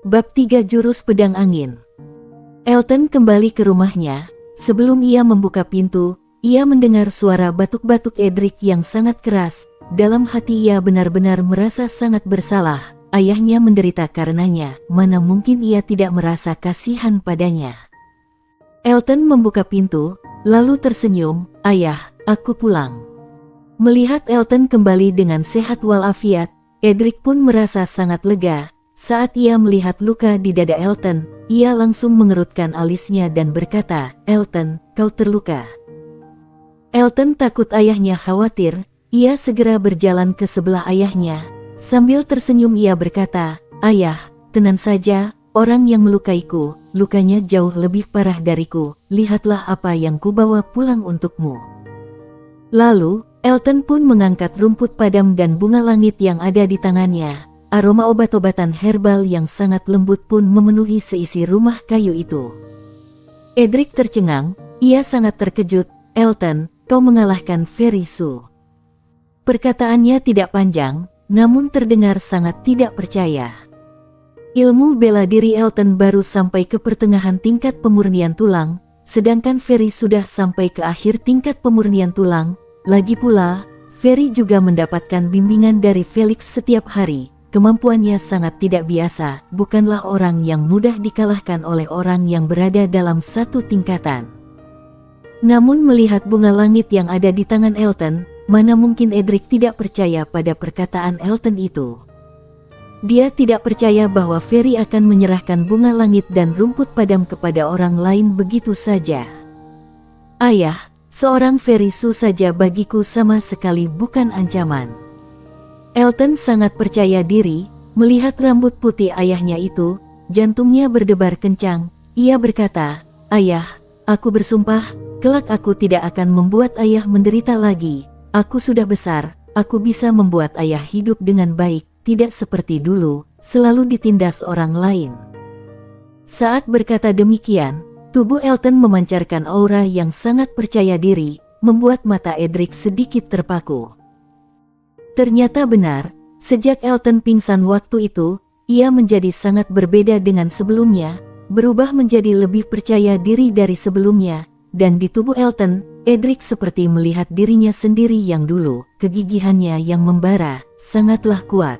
Bab 3 Jurus Pedang Angin. Elton kembali ke rumahnya. Sebelum ia membuka pintu, ia mendengar suara batuk-batuk Edric yang sangat keras. Dalam hati ia benar-benar merasa sangat bersalah. Ayahnya menderita karenanya, mana mungkin ia tidak merasa kasihan padanya. Elton membuka pintu, lalu tersenyum, "Ayah, aku pulang." Melihat Elton kembali dengan sehat walafiat, Edric pun merasa sangat lega. Saat ia melihat luka di dada Elton, ia langsung mengerutkan alisnya dan berkata, "Elton, kau terluka." Elton takut ayahnya khawatir, ia segera berjalan ke sebelah ayahnya. Sambil tersenyum ia berkata, "Ayah, tenang saja, orang yang melukaiku, lukanya jauh lebih parah dariku, lihatlah apa yang kubawa pulang untukmu." Lalu, Elton pun mengangkat rumput padam dan bunga langit yang ada di tangannya. Aroma obat-obatan herbal yang sangat lembut pun memenuhi seisi rumah kayu itu. Edric tercengang, ia sangat terkejut. "Elton, kau mengalahkan Fairy Su." Perkataannya tidak panjang, namun terdengar sangat tidak percaya. Ilmu bela diri Elton baru sampai ke pertengahan tingkat pemurnian tulang, sedangkan Fairy sudah sampai ke akhir tingkat pemurnian tulang. Lagi pula, Fairy juga mendapatkan bimbingan dari Felix setiap hari. Kemampuannya sangat tidak biasa, bukanlah orang yang mudah dikalahkan oleh orang yang berada dalam satu tingkatan. Namun melihat bunga langit yang ada di tangan Elton, mana mungkin Edric tidak percaya pada perkataan Elton itu. Dia tidak percaya bahwa Fairy akan menyerahkan bunga langit dan rumput padam kepada orang lain begitu saja. "Ayah, seorang Fairy Su saja bagiku sama sekali bukan ancaman." Elton sangat percaya diri, melihat rambut putih ayahnya itu, jantungnya berdebar kencang. Ia berkata, "Ayah, aku bersumpah, kelak aku tidak akan membuat ayah menderita lagi. Aku sudah besar, aku bisa membuat ayah hidup dengan baik, tidak seperti dulu, selalu ditindas orang lain." Saat berkata demikian, tubuh Elton memancarkan aura yang sangat percaya diri, membuat mata Edric sedikit terpaku. Ternyata benar, sejak Elton pingsan waktu itu, ia menjadi sangat berbeda dengan sebelumnya, berubah menjadi lebih percaya diri dari sebelumnya, dan di tubuh Elton, Edric seperti melihat dirinya sendiri yang dulu, kegigihannya yang membara, sangatlah kuat.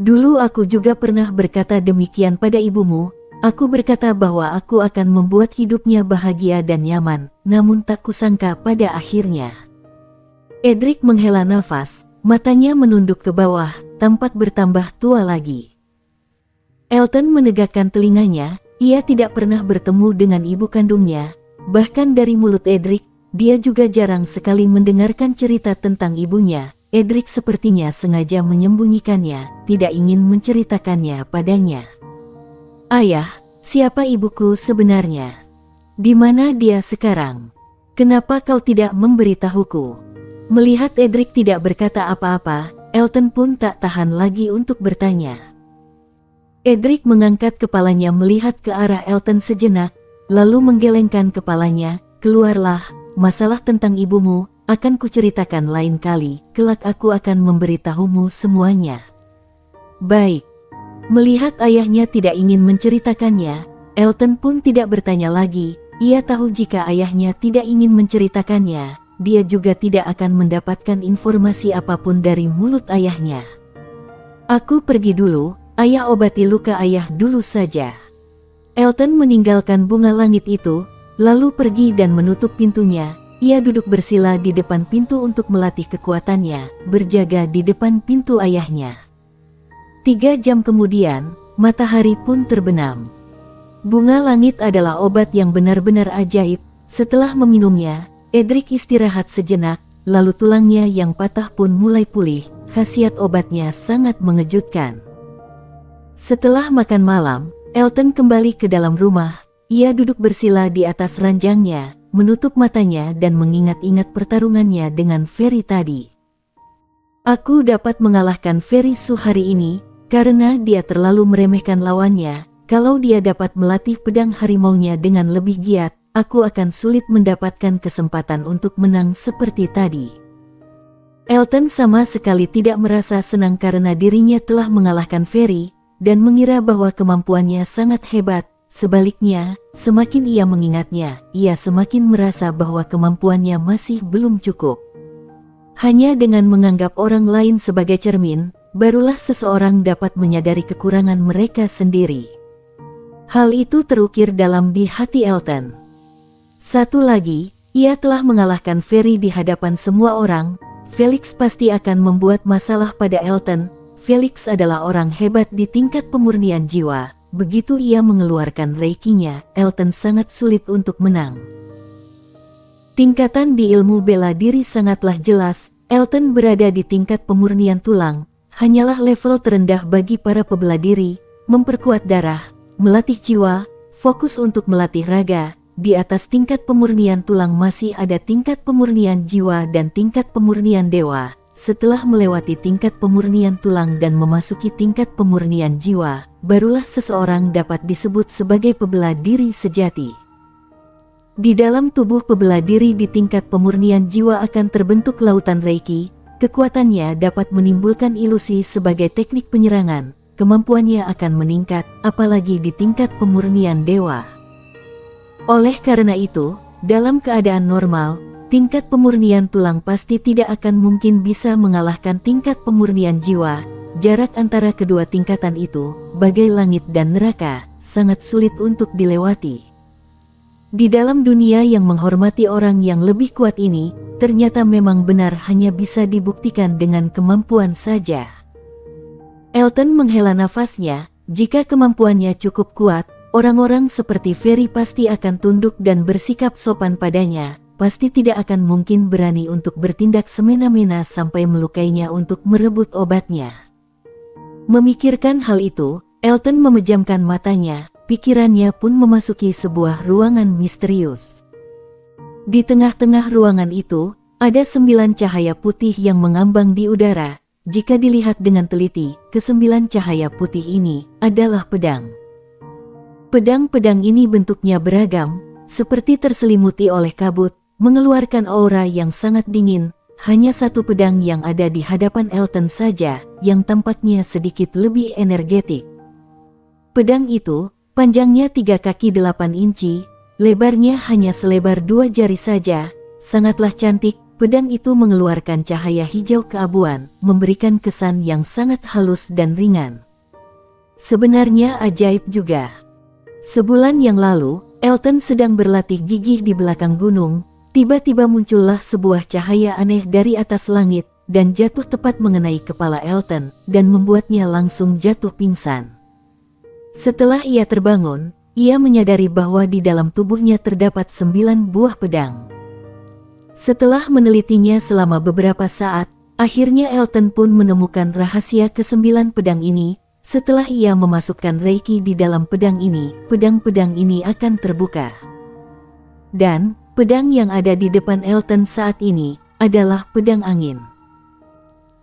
"Dulu aku juga pernah berkata demikian pada ibumu, aku berkata bahwa aku akan membuat hidupnya bahagia dan nyaman, namun tak kusangka pada akhirnya." Edric menghela nafas. Matanya menunduk ke bawah, tampak bertambah tua lagi. Elton menegakkan telinganya, ia tidak pernah bertemu dengan ibu kandungnya. Bahkan dari mulut Edric, dia juga jarang sekali mendengarkan cerita tentang ibunya. Edric sepertinya sengaja menyembunyikannya, tidak ingin menceritakannya padanya. "Ayah, siapa ibuku sebenarnya? Di mana dia sekarang? Kenapa kau tidak memberitahuku?" Melihat Edric tidak berkata apa-apa, Elton pun tak tahan lagi untuk bertanya. Edric mengangkat kepalanya melihat ke arah Elton sejenak, lalu menggelengkan kepalanya. "Keluarlah, masalah tentang ibumu akan kuceritakan lain kali, kelak aku akan memberitahumu semuanya." "Baik." Melihat ayahnya tidak ingin menceritakannya, Elton pun tidak bertanya lagi. Ia tahu jika ayahnya tidak ingin menceritakannya, dia juga tidak akan mendapatkan informasi apapun dari mulut ayahnya. "Aku pergi dulu, ayah, obati luka ayah dulu saja." Elton meninggalkan bunga langit itu, lalu pergi dan menutup pintunya. Ia duduk bersila di depan pintu untuk melatih kekuatannya, berjaga di depan pintu ayahnya. 3 jam kemudian, matahari pun terbenam. Bunga langit adalah obat yang benar-benar ajaib. Setelah meminumnya, Edric istirahat sejenak, lalu tulangnya yang patah pun mulai pulih. Khasiat obatnya sangat mengejutkan. Setelah makan malam, Elton kembali ke dalam rumah. Ia duduk bersila di atas ranjangnya, menutup matanya dan mengingat-ingat pertarungannya dengan Fairy tadi. "Aku dapat mengalahkan Fairy Su hari ini, karena dia terlalu meremehkan lawannya. Kalau dia dapat melatih pedang harimaunya dengan lebih giat, aku akan sulit mendapatkan kesempatan untuk menang seperti tadi." Elton sama sekali tidak merasa senang karena dirinya telah mengalahkan Fairy. dan mengira bahwa kemampuannya sangat hebat. Sebaliknya, semakin ia mengingatnya, ia semakin merasa bahwa kemampuannya masih belum cukup. Hanya dengan menganggap orang lain sebagai cermin, barulah seseorang dapat menyadari kekurangan mereka sendiri. Hal itu terukir dalam di hati Elton. Satu lagi, ia telah mengalahkan Ferry di hadapan semua orang. Felix pasti akan membuat masalah pada Elton. Felix adalah orang hebat di tingkat pemurnian jiwa. Begitu ia mengeluarkan reikinya, Elton sangat sulit untuk menang. Tingkatan di ilmu bela diri sangatlah jelas. Elton berada di tingkat pemurnian tulang. Hanyalah level terendah bagi para pebela diri. Memperkuat darah, melatih jiwa, fokus untuk melatih raga. Di atas tingkat pemurnian tulang masih ada tingkat pemurnian jiwa dan tingkat pemurnian dewa. Setelah melewati tingkat pemurnian tulang dan memasuki tingkat pemurnian jiwa, barulah seseorang dapat disebut sebagai pebela diri sejati. Di dalam tubuh pebela diri di tingkat pemurnian jiwa akan terbentuk lautan reiki. Kekuatannya dapat menimbulkan ilusi sebagai teknik penyerangan. Kemampuannya akan meningkat, apalagi di tingkat pemurnian dewa. Oleh karena itu, dalam keadaan normal, tingkat pemurnian tulang pasti tidak akan mungkin bisa mengalahkan tingkat pemurnian jiwa. Jarak antara kedua tingkatan itu, bagai langit dan neraka, sangat sulit untuk dilewati. Di dalam dunia yang menghormati orang yang lebih kuat ini, ternyata memang benar hanya bisa dibuktikan dengan kemampuan saja. Elton menghela nafasnya. Jika kemampuannya cukup kuat, orang-orang seperti Ferry pasti akan tunduk dan bersikap sopan padanya. Pasti tidak akan mungkin berani untuk bertindak semena-mena sampai melukainya untuk merebut obatnya. Memikirkan hal itu, Elton memejamkan matanya, pikirannya pun memasuki sebuah ruangan misterius. Di tengah-tengah ruangan itu, ada 9 cahaya putih yang mengambang di udara. Jika dilihat dengan teliti, ke-9 cahaya putih ini adalah pedang. Pedang-pedang ini bentuknya beragam, seperti terselimuti oleh kabut, mengeluarkan aura yang sangat dingin. Hanya satu pedang yang ada di hadapan Elton saja, yang tampaknya sedikit lebih energetik. Pedang itu, panjangnya 3 kaki 8 inci, lebarnya hanya selebar 2 jari saja, sangatlah cantik. Pedang itu mengeluarkan cahaya hijau keabuan, memberikan kesan yang sangat halus dan ringan. Sebenarnya ajaib juga. Sebulan yang lalu, Elton sedang berlatih gigih di belakang gunung. Tiba-tiba muncullah sebuah cahaya aneh dari atas langit, dan jatuh tepat mengenai kepala Elton, dan membuatnya langsung jatuh pingsan. Setelah ia terbangun, ia menyadari bahwa di dalam tubuhnya terdapat 9 buah pedang. Setelah menelitinya selama beberapa saat, akhirnya Elton pun menemukan rahasia ke-9 pedang ini. Setelah ia memasukkan reiki di dalam pedang ini, pedang-pedang ini akan terbuka. Dan pedang yang ada di depan Elton saat ini adalah pedang angin.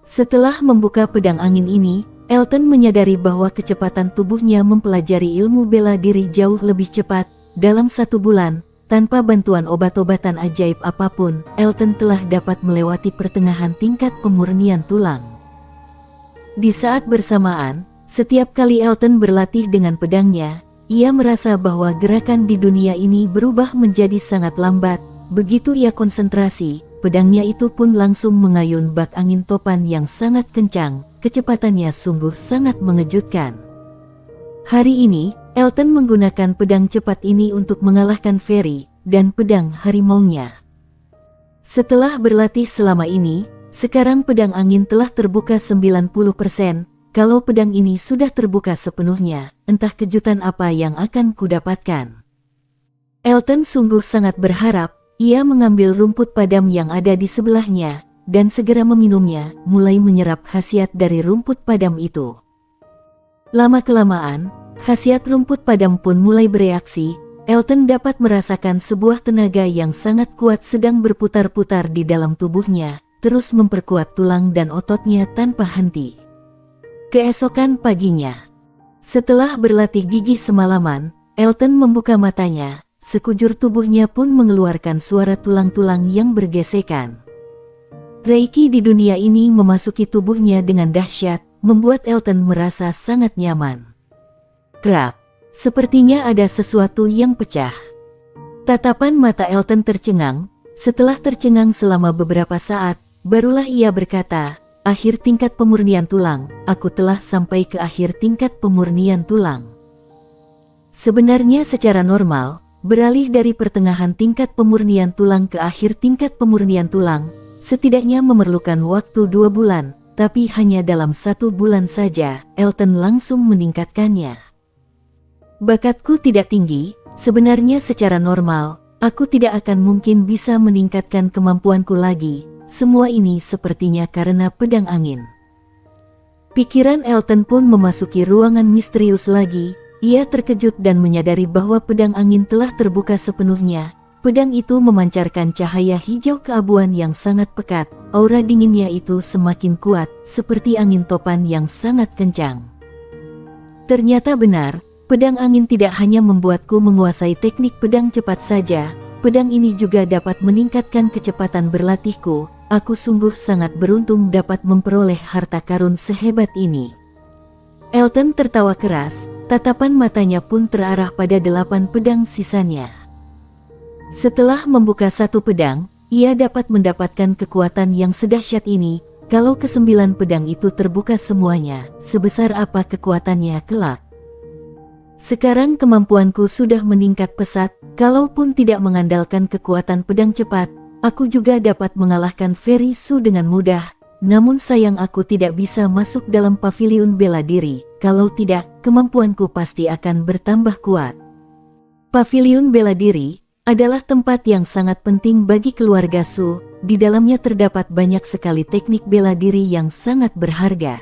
Setelah membuka pedang angin ini, Elton menyadari bahwa kecepatan tubuhnya mempelajari ilmu bela diri jauh lebih cepat. Dalam 1 bulan, tanpa bantuan obat-obatan ajaib apapun, Elton telah dapat melewati pertengahan tingkat pemurnian tulang. Di saat bersamaan, setiap kali Elton berlatih dengan pedangnya, ia merasa bahwa gerakan di dunia ini berubah menjadi sangat lambat. Begitu ia konsentrasi, pedangnya itu pun langsung mengayun bak angin topan yang sangat kencang. Kecepatannya sungguh sangat mengejutkan. Hari ini, Elton menggunakan pedang cepat ini untuk mengalahkan Ferry dan pedang harimaunya. Setelah berlatih selama ini, sekarang pedang angin telah terbuka 90%. Kalau pedang ini sudah terbuka sepenuhnya, entah kejutan apa yang akan kudapatkan. Elton sungguh sangat berharap. Ia mengambil rumput padam yang ada di sebelahnya, dan segera meminumnya, mulai menyerap khasiat dari rumput padam itu. Lama-kelamaan, khasiat rumput padam pun mulai bereaksi. Elton dapat merasakan sebuah tenaga yang sangat kuat sedang berputar-putar di dalam tubuhnya, terus memperkuat tulang dan ototnya tanpa henti. Keesokan paginya, setelah berlatih gigih semalaman, Elton membuka matanya, sekujur tubuhnya pun mengeluarkan suara tulang-tulang yang bergesekan. Reiki di dunia ini memasuki tubuhnya dengan dahsyat, membuat Elton merasa sangat nyaman. Krak, sepertinya ada sesuatu yang pecah. Tatapan mata Elton tercengang. Setelah tercengang selama beberapa saat, barulah ia berkata, "Akhir tingkat pemurnian tulang, aku telah sampai ke akhir tingkat pemurnian tulang." Sebenarnya secara normal, beralih dari pertengahan tingkat pemurnian tulang ke akhir tingkat pemurnian tulang, setidaknya memerlukan waktu 2 bulan, tapi hanya dalam 1 bulan saja, Elton langsung meningkatkannya. Bakatku tidak tinggi, sebenarnya secara normal, aku tidak akan mungkin bisa meningkatkan kemampuanku lagi, semua ini sepertinya karena pedang angin. Pikiran Elton pun memasuki ruangan misterius lagi. Ia terkejut dan menyadari bahwa pedang angin telah terbuka sepenuhnya. Pedang itu memancarkan cahaya hijau keabuan yang sangat pekat. Aura dinginnya itu semakin kuat, seperti angin topan yang sangat kencang. Ternyata benar, pedang angin tidak hanya membuatku menguasai teknik pedang cepat saja, pedang ini juga dapat meningkatkan kecepatan berlatihku. Aku sungguh sangat beruntung dapat memperoleh harta karun sehebat ini. Elton tertawa keras, tatapan matanya pun terarah pada 8 pedang sisanya. Setelah membuka 1 pedang, ia dapat mendapatkan kekuatan yang sedahsyat ini. Kalau ke-9 pedang itu terbuka semuanya, sebesar apa kekuatannya kelak? Sekarang kemampuanku sudah meningkat pesat, kalaupun tidak mengandalkan kekuatan pedang cepat, aku juga dapat mengalahkan Fairy Su dengan mudah. Namun sayang aku tidak bisa masuk dalam paviliun bela diri, kalau tidak, kemampuanku pasti akan bertambah kuat. Paviliun bela diri adalah tempat yang sangat penting bagi keluarga Su, di dalamnya terdapat banyak sekali teknik bela diri yang sangat berharga.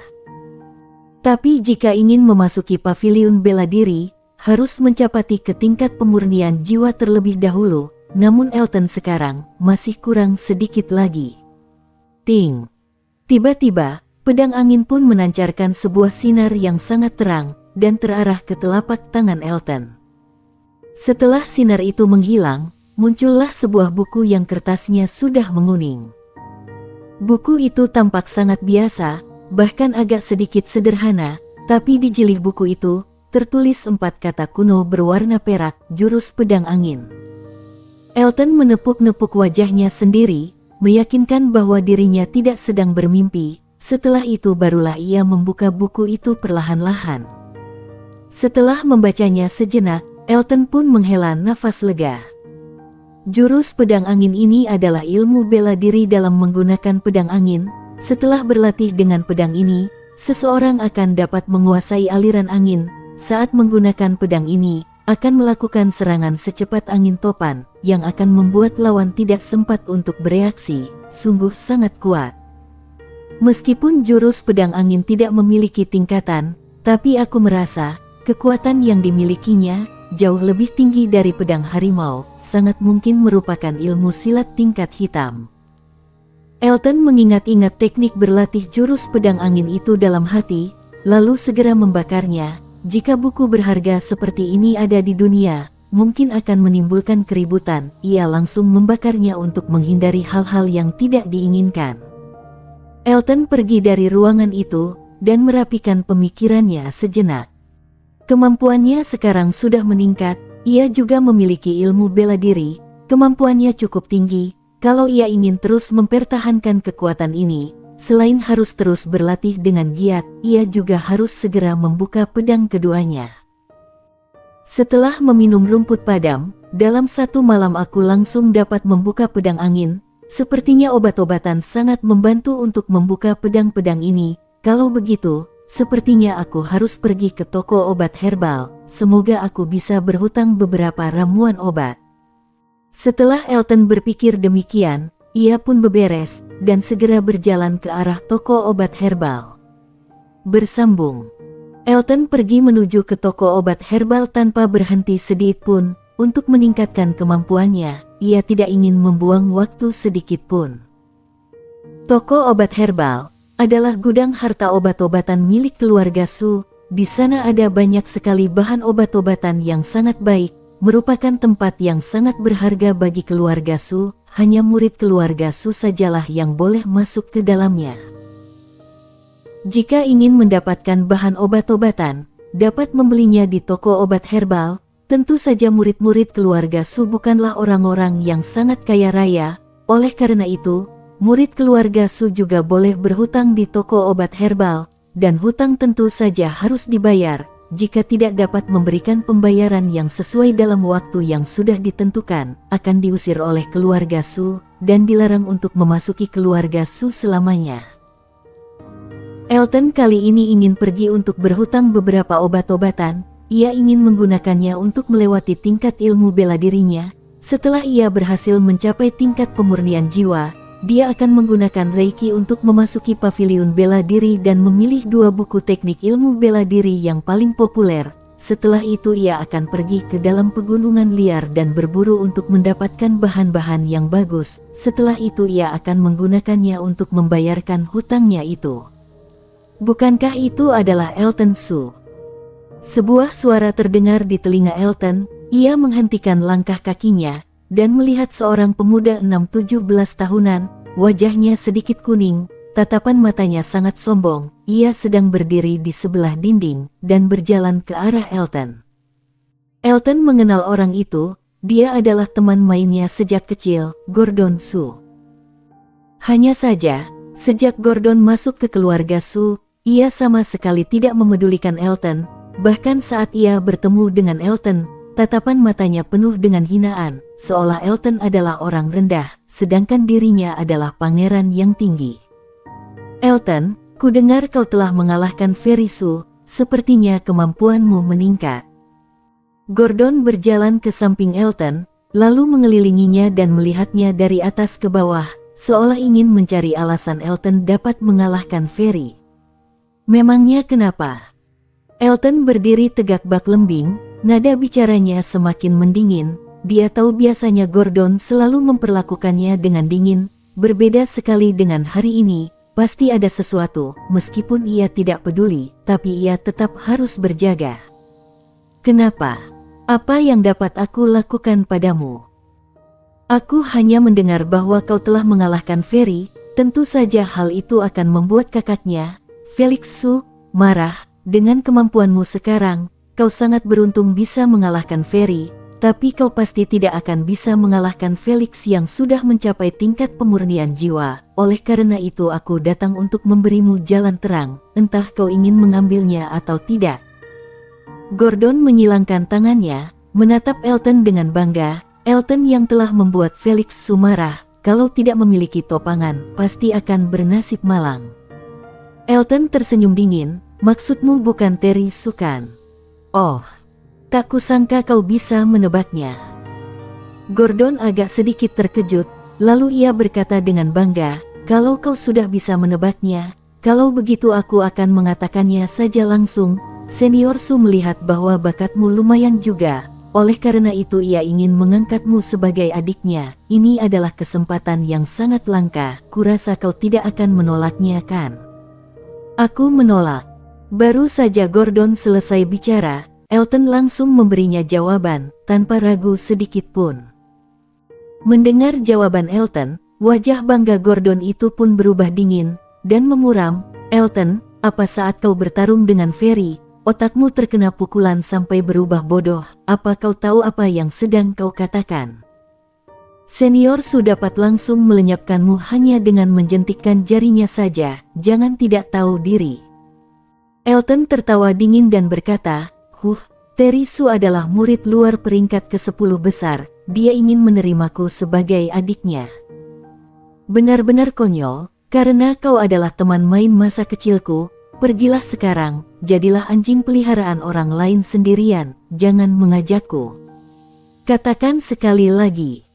Tapi jika ingin memasuki paviliun bela diri, harus mencapati ke tingkat pemurnian jiwa terlebih dahulu, namun Elton sekarang masih kurang sedikit lagi. Ting! Tiba-tiba, pedang angin pun menancarkan sebuah sinar yang sangat terang dan terarah ke telapak tangan Elton. Setelah sinar itu menghilang, muncullah sebuah buku yang kertasnya sudah menguning. Buku itu tampak sangat biasa, bahkan agak sedikit sederhana, tapi di jilid buku itu tertulis 4 kata kuno berwarna perak, jurus pedang angin. Elton menepuk-nepuk wajahnya sendiri, meyakinkan bahwa dirinya tidak sedang bermimpi. Setelah itu barulah ia membuka buku itu perlahan-lahan. Setelah membacanya sejenak, Elton pun menghela nafas lega. Jurus pedang angin ini adalah ilmu bela diri dalam menggunakan pedang angin. Setelah berlatih dengan pedang ini, seseorang akan dapat menguasai aliran angin. Saat menggunakan pedang ini, akan melakukan serangan secepat angin topan, yang akan membuat lawan tidak sempat untuk bereaksi, sungguh sangat kuat. Meskipun jurus pedang angin tidak memiliki tingkatan, tapi aku merasa, kekuatan yang dimilikinya, jauh lebih tinggi dari pedang harimau, sangat mungkin merupakan ilmu silat tingkat hitam. Elton mengingat-ingat teknik berlatih jurus pedang angin itu dalam hati, lalu segera membakarnya. Jika buku berharga seperti ini ada di dunia, mungkin akan menimbulkan keributan. Ia langsung membakarnya untuk menghindari hal-hal yang tidak diinginkan. Elton pergi dari ruangan itu dan merapikan pemikirannya sejenak. Kemampuannya sekarang sudah meningkat. Ia juga memiliki ilmu bela diri. Kemampuannya cukup tinggi. Kalau ia ingin terus mempertahankan kekuatan ini, selain harus terus berlatih dengan giat, ia juga harus segera membuka pedang keduanya. Setelah meminum rumput padam, dalam 1 malam aku langsung dapat membuka pedang angin. Sepertinya obat-obatan sangat membantu untuk membuka pedang-pedang ini. Kalau begitu, sepertinya aku harus pergi ke toko obat herbal. Semoga aku bisa berhutang beberapa ramuan obat. Setelah Elton berpikir demikian, ia pun beberes dan segera berjalan ke arah toko obat herbal. Bersambung. Elton pergi menuju ke toko obat herbal tanpa berhenti sedikit pun. Untuk meningkatkan kemampuannya, ia tidak ingin membuang waktu sedikit pun. Toko obat herbal adalah gudang harta obat-obatan milik keluarga Su. Di sana ada banyak sekali bahan obat-obatan yang sangat baik, merupakan tempat yang sangat berharga bagi keluarga Su. Hanya murid keluarga Su sajalah yang boleh masuk ke dalamnya. Jika ingin mendapatkan bahan obat-obatan, dapat membelinya di toko obat herbal. Tentu saja murid-murid keluarga Su bukanlah orang-orang yang sangat kaya raya, oleh karena itu, murid keluarga Su juga boleh berhutang di toko obat herbal, dan hutang tentu saja harus dibayar. Jika tidak dapat memberikan pembayaran yang sesuai dalam waktu yang sudah ditentukan, akan diusir oleh keluarga Su, dan dilarang untuk memasuki keluarga Su selamanya. Elton kali ini ingin pergi untuk berhutang beberapa obat-obatan. Ia ingin menggunakannya untuk melewati tingkat ilmu bela dirinya. Setelah ia berhasil mencapai tingkat pemurnian jiwa, dia akan menggunakan Reiki untuk memasuki paviliun bela diri dan memilih 2 buku teknik ilmu bela diri yang paling populer. Setelah itu ia akan pergi ke dalam pegunungan liar dan berburu untuk mendapatkan bahan-bahan yang bagus. Setelah itu ia akan menggunakannya untuk membayarkan hutangnya itu. Bukankah itu adalah Elton Su? Sebuah suara terdengar di telinga Elton. Ia menghentikan langkah kakinya dan melihat seorang pemuda 6-17 tahunan, wajahnya sedikit kuning, tatapan matanya sangat sombong. Ia sedang berdiri di sebelah dinding dan berjalan ke arah Elton. Elton mengenal orang itu. Dia adalah teman mainnya sejak kecil, Gordon Su. Hanya saja, sejak Gordon masuk ke keluarga Su, ia sama sekali tidak memedulikan Elton. Bahkan saat ia bertemu dengan Elton, tatapan matanya penuh dengan hinaan, seolah Elton adalah orang rendah, sedangkan dirinya adalah pangeran yang tinggi. Elton, ku dengar kau telah mengalahkan Ferry Su, sepertinya kemampuanmu meningkat. Gordon berjalan ke samping Elton, lalu mengelilinginya dan melihatnya dari atas ke bawah, seolah ingin mencari alasan Elton dapat mengalahkan Ferry. Memangnya kenapa? Elton berdiri tegak bak lembing, nada bicaranya semakin mendingin. Dia tahu biasanya Gordon selalu memperlakukannya dengan dingin, berbeda sekali dengan hari ini. Pasti ada sesuatu, meskipun ia tidak peduli, tapi ia tetap harus berjaga. Kenapa? Apa yang dapat aku lakukan padamu? Aku hanya mendengar bahwa kau telah mengalahkan Ferry. Tentu saja hal itu akan membuat kakaknya, Felix Su, marah. Dengan kemampuanmu sekarang, kau sangat beruntung bisa mengalahkan Ferry, tapi kau pasti tidak akan bisa mengalahkan Felix yang sudah mencapai tingkat pemurnian jiwa. Oleh karena itu aku datang untuk memberimu jalan terang, entah kau ingin mengambilnya atau tidak. Gordon menyilangkan tangannya, menatap Elton dengan bangga. Elton yang telah membuat Felix Su marah, kalau tidak memiliki topangan, pasti akan bernasib malang. Elton tersenyum dingin. Maksudmu bukan Terry Su kan? Oh, tak kusangka kau bisa menebaknya. Gordon agak sedikit terkejut, lalu ia berkata dengan bangga, kalau kau sudah bisa menebaknya, kalau begitu aku akan mengatakannya saja langsung. Senior Su melihat bahwa bakatmu lumayan juga, oleh karena itu ia ingin mengangkatmu sebagai adiknya. Ini adalah kesempatan yang sangat langka, kurasa kau tidak akan menolaknya kan? Aku menolak. Baru saja Gordon selesai bicara, Elton langsung memberinya jawaban, tanpa ragu sedikit pun. Mendengar jawaban Elton, wajah bangga Gordon itu pun berubah dingin, dan memuram. Elton, apa saat kau bertarung dengan Ferry, otakmu terkena pukulan sampai berubah bodoh? Apa kau tahu apa yang sedang kau katakan? Senior Su dapat langsung melenyapkanmu hanya dengan menjentikkan jarinya saja, jangan tidak tahu diri. Elton tertawa dingin dan berkata, Terry Su adalah murid luar peringkat ke-10 besar, dia ingin menerimaku sebagai adiknya. Benar-benar konyol, karena kau adalah teman main masa kecilku, pergilah sekarang, jadilah anjing peliharaan orang lain sendirian, jangan mengajakku. Katakan sekali lagi.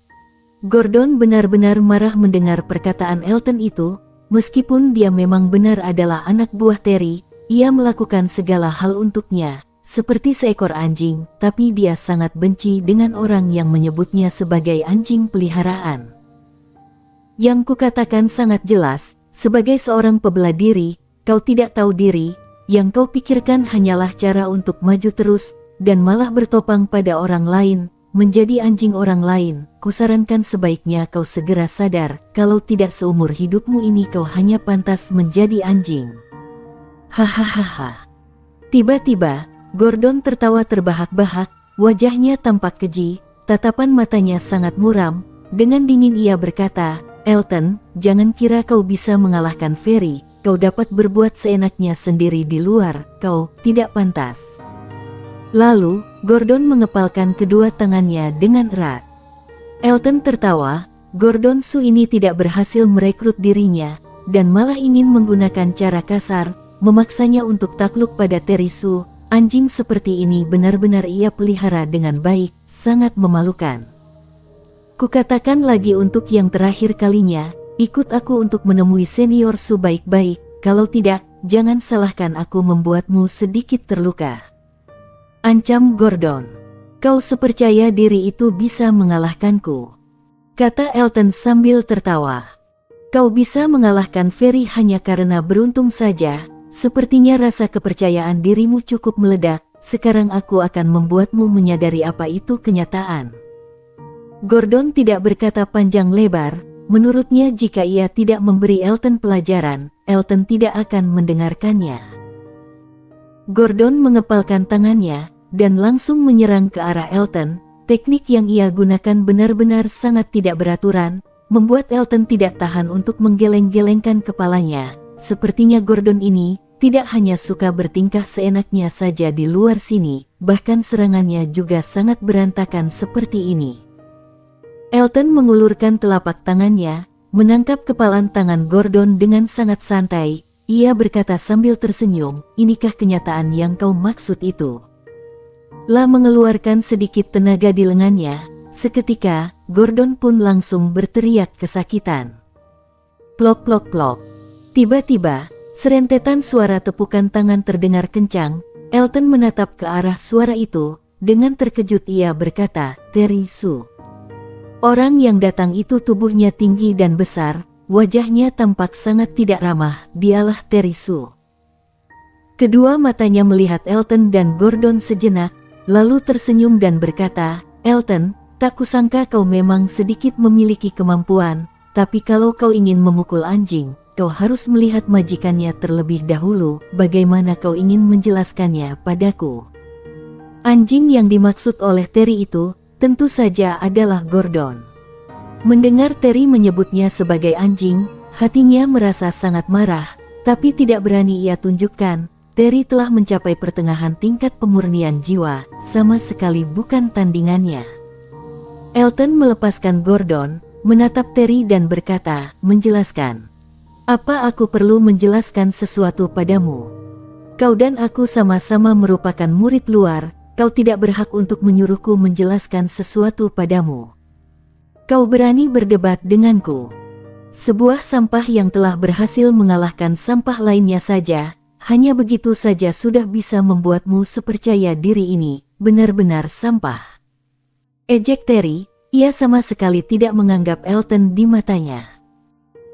Gordon benar-benar marah mendengar perkataan Elton itu, meskipun dia memang benar adalah anak buah Terry. Ia melakukan segala hal untuknya, seperti seekor anjing, tapi dia sangat benci dengan orang yang menyebutnya sebagai anjing peliharaan. Yang kukatakan sangat jelas, sebagai seorang pebela diri, kau tidak tahu diri, yang kau pikirkan hanyalah cara untuk maju terus, dan malah bertopang pada orang lain, menjadi anjing orang lain. Kusarankan sebaiknya kau segera sadar, kalau tidak seumur hidupmu ini kau hanya pantas menjadi anjing. Hahaha. Tiba-tiba, Gordon tertawa terbahak-bahak, wajahnya tampak keji, tatapan matanya sangat muram. Dengan dingin ia berkata, "Elton, jangan kira kau bisa mengalahkan Ferry, kau dapat berbuat seenaknya sendiri di luar, kau tidak pantas." Lalu, Gordon mengepalkan kedua tangannya dengan erat. Elton tertawa, Gordon Su ini tidak berhasil merekrut dirinya, dan malah ingin menggunakan cara kasar, memaksanya untuk takluk pada Terry Su. Anjing seperti ini benar-benar ia pelihara dengan baik, sangat memalukan. Kukatakan lagi untuk yang terakhir kalinya, ikut aku untuk menemui senior Su baik-baik, kalau tidak, jangan salahkan aku membuatmu sedikit terluka. Ancam Gordon. Kau sepercaya diri itu bisa mengalahkanku? Kata Elton sambil tertawa. Kau bisa mengalahkan Ferry hanya karena beruntung saja. Sepertinya rasa kepercayaan dirimu cukup meledak, sekarang aku akan membuatmu menyadari apa itu kenyataan. Gordon tidak berkata panjang lebar, menurutnya jika ia tidak memberi Elton pelajaran, Elton tidak akan mendengarkannya. Gordon mengepalkan tangannya, dan langsung menyerang ke arah Elton. Teknik yang ia gunakan benar-benar sangat tidak beraturan, membuat Elton tidak tahan untuk menggeleng-gelengkan kepalanya. Sepertinya Gordon ini tidak hanya suka bertingkah seenaknya saja di luar sini, bahkan serangannya juga sangat berantakan seperti ini. Elton mengulurkan telapak tangannya, menangkap kepalan tangan Gordon dengan sangat santai. Ia berkata sambil tersenyum, "Inikah kenyataan yang kau maksud itu?" Lah mengeluarkan sedikit tenaga di lengannya, seketika Gordon pun langsung berteriak kesakitan. Plok plok plok. Tiba-tiba, serentetan suara tepukan tangan terdengar kencang. Elton menatap ke arah suara itu, dengan terkejut ia berkata, "Terry Su." Orang yang datang itu tubuhnya tinggi dan besar, wajahnya tampak sangat tidak ramah, dialah Terry Su. Kedua matanya melihat Elton dan Gordon sejenak, lalu tersenyum dan berkata, "Elton, tak kusangka kau memang sedikit memiliki kemampuan, tapi kalau kau ingin memukul anjing, kau harus melihat majikannya terlebih dahulu. Bagaimana kau ingin menjelaskannya padaku?" Anjing yang dimaksud oleh Terry itu, tentu saja adalah Gordon. Mendengar Terry menyebutnya sebagai anjing, hatinya merasa sangat marah, tapi tidak berani ia tunjukkan. Terry telah mencapai pertengahan tingkat pemurnian jiwa, sama sekali bukan tandingannya. Elton melepaskan Gordon, menatap Terry dan berkata, "Menjelaskan. Apa aku perlu menjelaskan sesuatu padamu? Kau dan aku sama-sama merupakan murid luar, kau tidak berhak untuk menyuruhku menjelaskan sesuatu padamu. Kau berani berdebat denganku. Sebuah sampah yang telah berhasil mengalahkan sampah lainnya saja, hanya begitu saja sudah bisa membuatmu sepercaya diri ini, benar-benar sampah." Ejek Terry, ia sama sekali tidak menganggap Elton di matanya.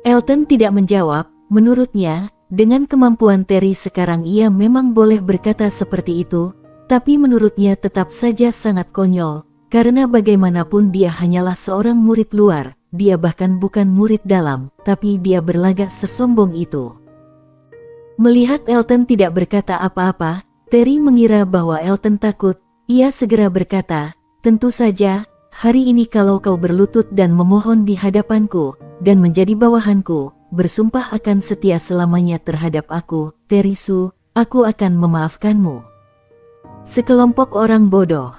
Elton tidak menjawab, menurutnya, dengan kemampuan Terry sekarang ia memang boleh berkata seperti itu, tapi menurutnya tetap saja sangat konyol, karena bagaimanapun dia hanyalah seorang murid luar, dia bahkan bukan murid dalam, tapi dia berlagak sesombong itu. Melihat Elton tidak berkata apa-apa, Terry mengira bahwa Elton takut, ia segera berkata, "Tentu saja, hari ini kalau kau berlutut dan memohon di hadapanku, dan menjadi bawahanku, bersumpah akan setia selamanya terhadap aku, Terry Su, aku akan memaafkanmu." Sekelompok orang bodoh.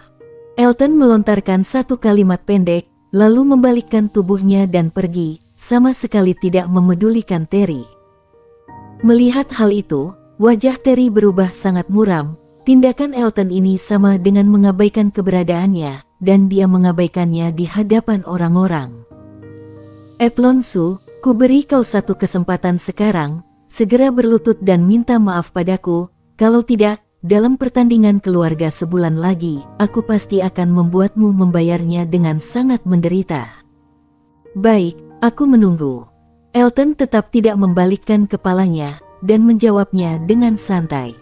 Elton melontarkan satu kalimat pendek, lalu membalikkan tubuhnya dan pergi, sama sekali tidak memedulikan Terry. Melihat hal itu, wajah Terry berubah sangat muram. Tindakan Elton ini sama dengan mengabaikan keberadaannya, dan dia mengabaikannya di hadapan orang-orang. "Etlon Su, ku beri kau satu kesempatan sekarang, segera berlutut dan minta maaf padaku, kalau tidak, dalam pertandingan keluarga sebulan lagi, aku pasti akan membuatmu membayarnya dengan sangat menderita." "Baik, aku menunggu." Elton tetap tidak membalikkan kepalanya, dan menjawabnya dengan santai.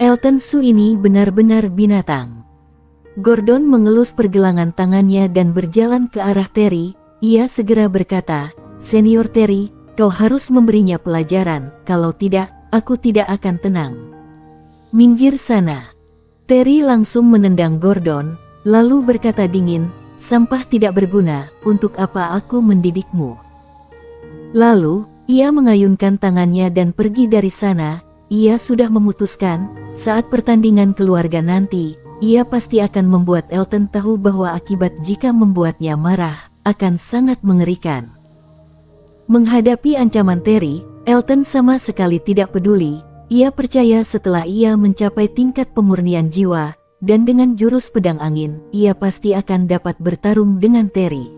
Elton Su ini benar-benar binatang. Gordon mengelus pergelangan tangannya dan berjalan ke arah Terry. Ia segera berkata, "Senior Terry, kau harus memberinya pelajaran, kalau tidak, aku tidak akan tenang. Minggir sana." Terry langsung menendang Gordon, lalu berkata dingin, "Sampah tidak berguna, untuk apa aku mendidikmu?" Lalu, ia mengayunkan tangannya dan pergi dari sana. Ia sudah memutuskan, saat pertandingan keluarga nanti, ia pasti akan membuat Elton tahu bahwa akibat jika membuatnya marah, akan sangat mengerikan. Menghadapi ancaman Terry, Elton sama sekali tidak peduli. Ia percaya setelah ia mencapai tingkat pemurnian jiwa, dan dengan jurus pedang angin, ia pasti akan dapat bertarung dengan Terry.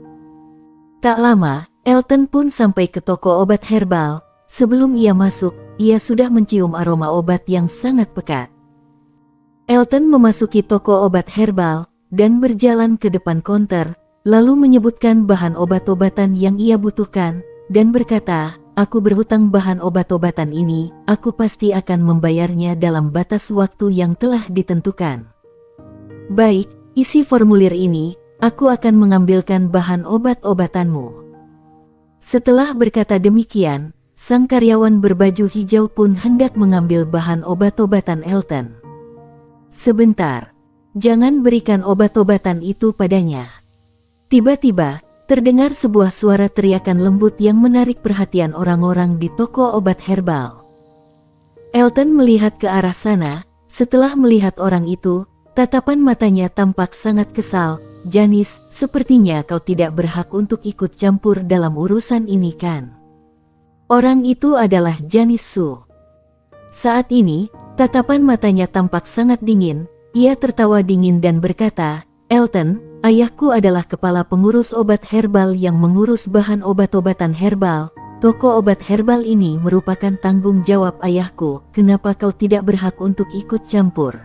Tak lama, Elton pun sampai ke toko obat herbal. Sebelum ia masuk, ia sudah mencium aroma obat yang sangat pekat. Elton memasuki toko obat herbal, dan berjalan ke depan konter, lalu menyebutkan bahan obat-obatan yang ia butuhkan, dan berkata, "Aku berhutang bahan obat-obatan ini, aku pasti akan membayarnya dalam batas waktu yang telah ditentukan. Baik, isi formulir ini, aku akan mengambilkan bahan obat-obatanmu." Setelah berkata demikian, sang karyawan berbaju hijau pun hendak mengambil bahan obat-obatan Elton. "Sebentar, jangan berikan obat-obatan itu padanya." Tiba-tiba, terdengar sebuah suara teriakan lembut yang menarik perhatian orang-orang di toko obat herbal. Elton melihat ke arah sana. Setelah melihat orang itu, tatapan matanya tampak sangat kesal. "Janice, sepertinya kau tidak berhak untuk ikut campur dalam urusan ini kan?" Orang itu adalah Janice Su. Saat ini, tatapan matanya tampak sangat dingin. Ia tertawa dingin dan berkata, "Elton, ayahku adalah kepala pengurus obat herbal yang mengurus bahan obat-obatan herbal. Toko obat herbal ini merupakan tanggung jawab ayahku. Kenapa kau tidak berhak untuk ikut campur?"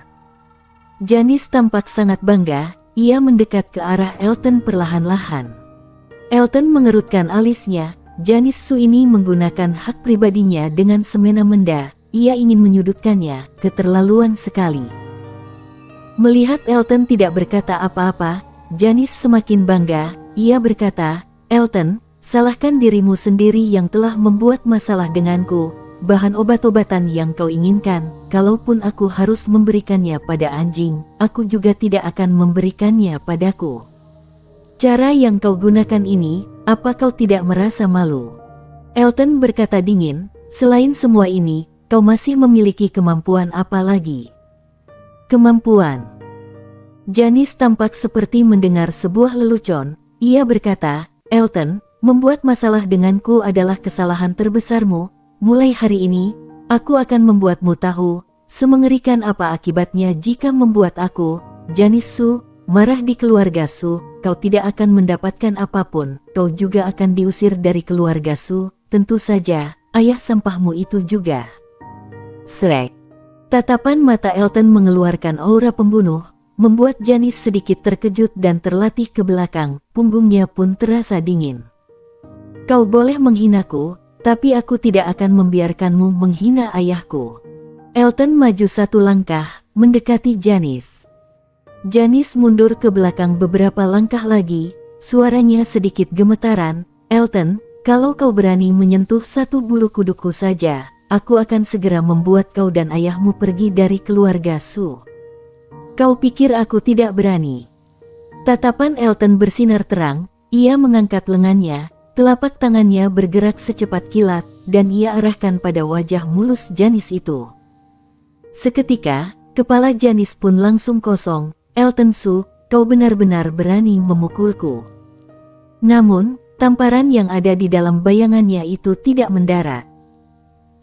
Janice tampak sangat bangga. Ia mendekat ke arah Elton perlahan-lahan. Elton mengerutkan alisnya. Janice Su ini menggunakan hak pribadinya dengan semena-mena. Ia ingin menyudutkannya, keterlaluan sekali. Melihat Elton tidak berkata apa-apa, Janice semakin bangga. Ia berkata, "Elton, salahkan dirimu sendiri yang telah membuat masalah denganku. Bahan obat-obatan yang kau inginkan, kalaupun aku harus memberikannya pada anjing, aku juga tidak akan memberikannya padaku. Cara yang kau gunakan ini, apa kau tidak merasa malu?" Elton berkata dingin, "Selain semua ini, kau masih memiliki kemampuan apa lagi?" "Kemampuan?" Janice tampak seperti mendengar sebuah lelucon. Ia berkata, "Elton, membuat masalah denganku adalah kesalahan terbesarmu. Mulai hari ini, aku akan membuatmu tahu, semengerikan apa akibatnya jika membuat aku, Janice Su, marah di keluarga Su. Kau tidak akan mendapatkan apapun, kau juga akan diusir dari keluarga Su, tentu saja, ayah sampahmu itu juga." Shrek. Tatapan mata Elton mengeluarkan aura pembunuh, membuat Janice sedikit terkejut dan terlatih ke belakang, punggungnya pun terasa dingin. "Kau boleh menghinaku, tapi aku tidak akan membiarkanmu menghina ayahku." Elton maju satu langkah, mendekati Janice. Janice mundur ke belakang beberapa langkah lagi, suaranya sedikit gemetaran, "Elton, kalau kau berani menyentuh satu bulu kuduku saja, aku akan segera membuat kau dan ayahmu pergi dari keluarga Su. Kau pikir aku tidak berani?" Tatapan Elton bersinar terang, ia mengangkat lengannya, telapak tangannya bergerak secepat kilat, dan ia arahkan pada wajah mulus Janice itu. Seketika, kepala Janice pun langsung kosong. "Elton Su, kau benar-benar berani memukulku." Namun, tamparan yang ada di dalam bayangannya itu tidak mendarat.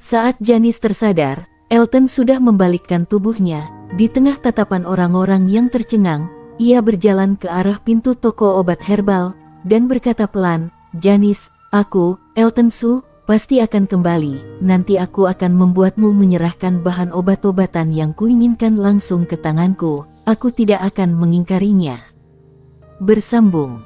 Saat Janice tersadar, Elton sudah membalikkan tubuhnya. Di tengah tatapan orang-orang yang tercengang, ia berjalan ke arah pintu toko obat herbal, dan berkata pelan, "Janice, aku, Elton Su, pasti akan kembali. Nanti aku akan membuatmu menyerahkan bahan obat-obatan yang kuinginkan langsung ke tanganku. Aku tidak akan mengingkarinya." Bersambung.